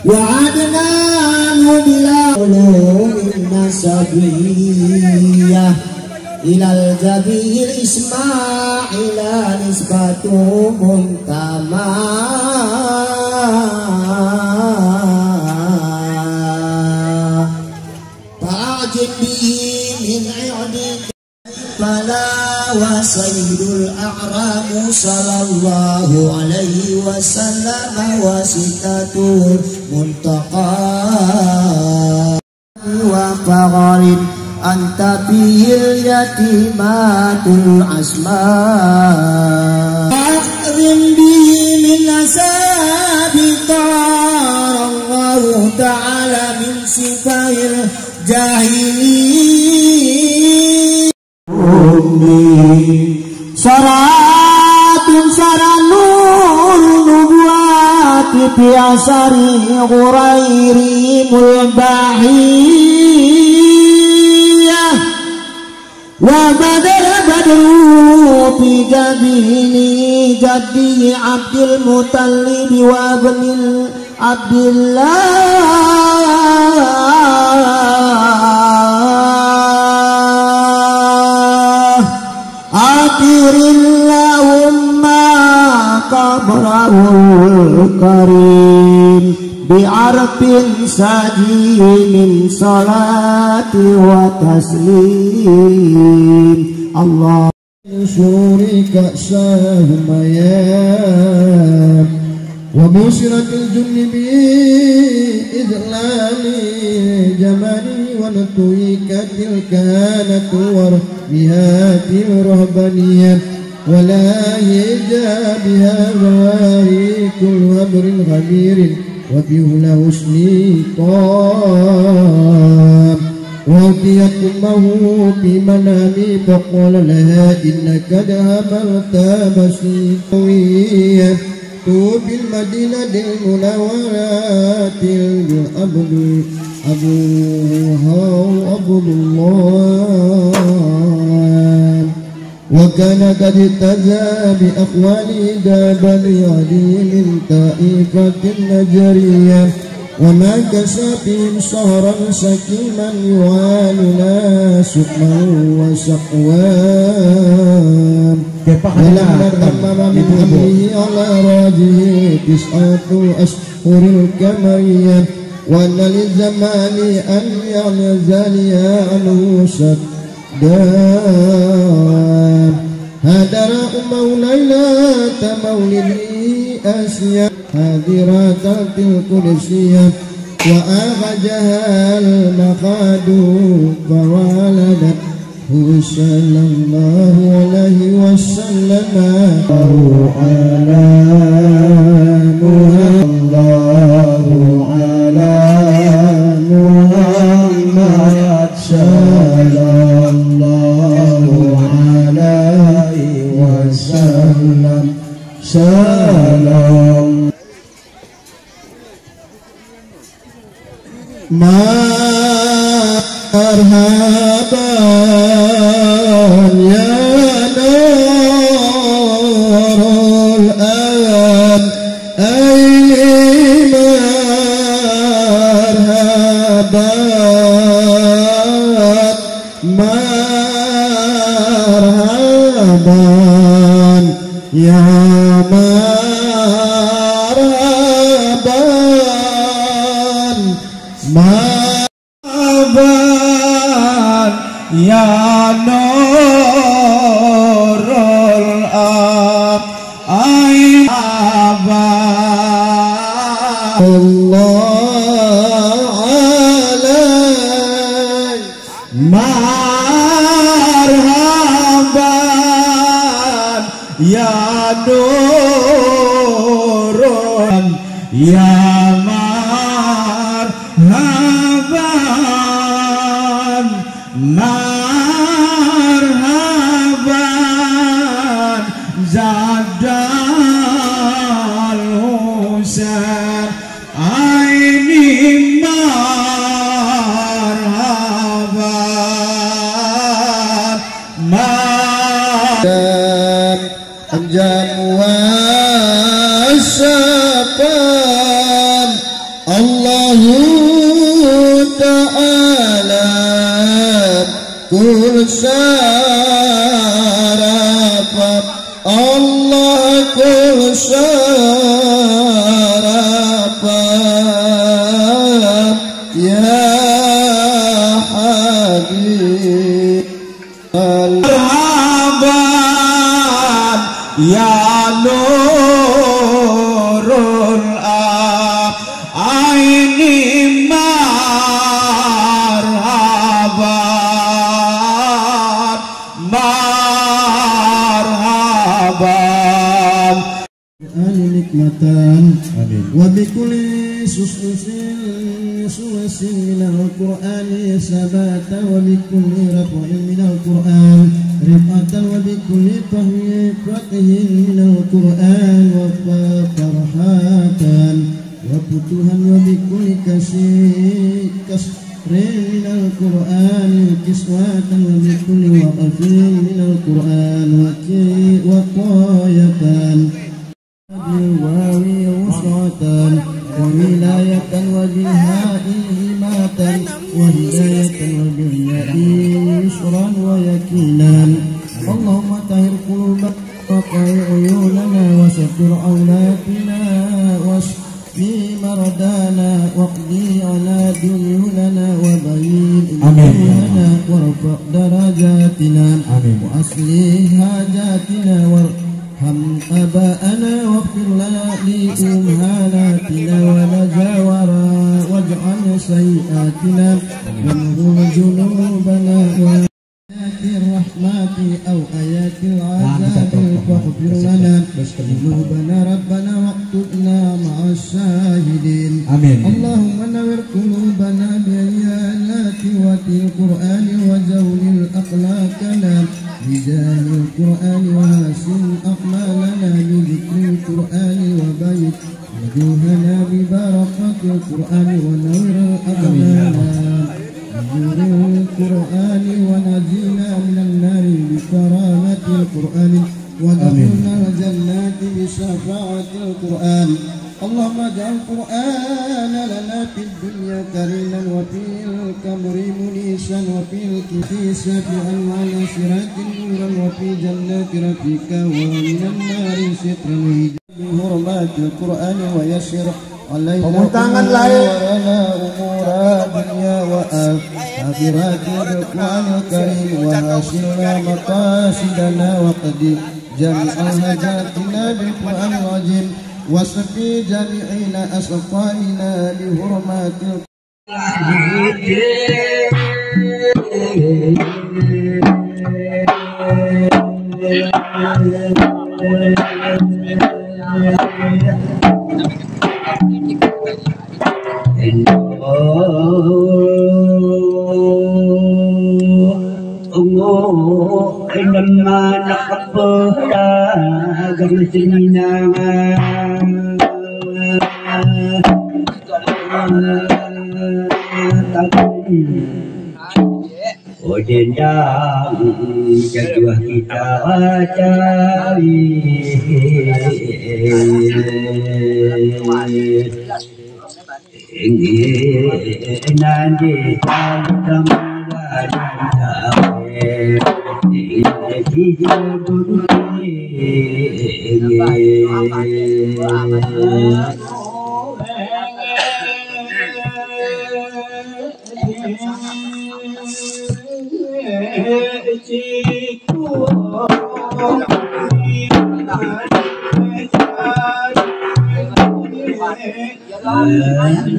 وعدناه بالعلوم النسبية إلى الجبي الإسماعيل نسبة منتمى فأعجب به من عندك فلا وسيد الأعرام صلى الله عليه وسلم وستة منتقى وفغر أنت فيه اليتيمات الأسماء أكرم به من أساب طار الله تعالى من سفاه الجاهلين صلاة سرى نور النبوات في أثر غريرهم الباحية وبدر بدر في جبين جدي عبد المطلب وابن عبد الله أطير اللهم قبره الكريم بعرف سجي من صلاة وتسليم الله شورك كأسهم يا وبشرة الجن بإذلال جمالي ونطويك تلك نتور بها الرهبانية ولا يجابها غواري كل أمر غبير وبهلا حسني طاب وأتيت أمه في منامي فقال لها إنك ذهبت بشيطوية بالمدينة المنورة أبوها عبد الله وكان قد اهتزى بأخوانه دابا يعدي من طائفة النجرية وما كسبهم سهرا سكيما يوالنا سقما وسقوا ولما تمم من أمره على راجه 9 أشهر الكمرية وأن للزمان أن يعزل عنه سدام هدر أمه ليلة مولده آسيا هادرة القدسية وأخرجها المخاد فولدت صلى الله عليه وسلم على محمد صلى الله عليه وسلم سلام مرحبا يا نور الآن أين مرحبا مرحبا يا مرحبا مرحبا يا نور الآب أين الله عليك مرحبا يا نور يا مرحبا مرحبا زاد الحسين عيني مرحبا أنجم والسبان Allahu Ta'ala kul syarafa Allah kul syarafa ya habib marhaban ya nurul aini marhaban marhaban nikmatan wa bikulli sulusin minal qur'ani sabata wa bikulli raf'in minal qur'an rifatan wa bikulli fahmin minal qur'an wa farhatan wa putuhan wa bikulli kasrin minal qur'an kiswatan wa bikulli waqafin minal qur'an wa qayatan بالواوي وسعة وولاية وبالهاء همة وهداية وبالياء يسرا ويكينا اللهم طهر قلوبنا وقر عيوننا وستر عوراتنا واشفي مرضانا واقضي عنا ديوننا وبين أمورنا وارفع درجاتنا وأصلح حاجاتنا هم أباءنا واغفر لنا لأمهاتنا ونجاورا واجعل سيئاتنا وامحو ذنوبنا وآيات الرحمة أو آيات العذاب فاغفر لنا ذنوبنا ربنا واكتبنا مع الشاهدين اللهم نور قلوبنا بآيات القرآن وزول الأخلاقنا بجاه القرآن وحسن أقمالنا بذكر القرآن وبيت وجوهنا ببركة القرآن ونور أقمالنا بنور القرآن ونجينا من النار بكرامة القرآن ودخلنا الجنات بشفاعة القرآن اللهم اجعل القرآن لنا في الدنيا كريما وفي القبر منيسا وفي الكفيس شفيعا وعلى صراط نورا وفي جنات رفيقا ومن النار سترا بحرمات القرآن ويسر علينا أمورنا دنيا وآخرات بالقرآن الكريم وحسنا مقاصدنا وقد جميع حاجاتنا بالقرآن العظيم وصفي جميعنا أسقائنا بحرمات إنما نحبها قمتنا Odendang jaduh kita cari nanti dalam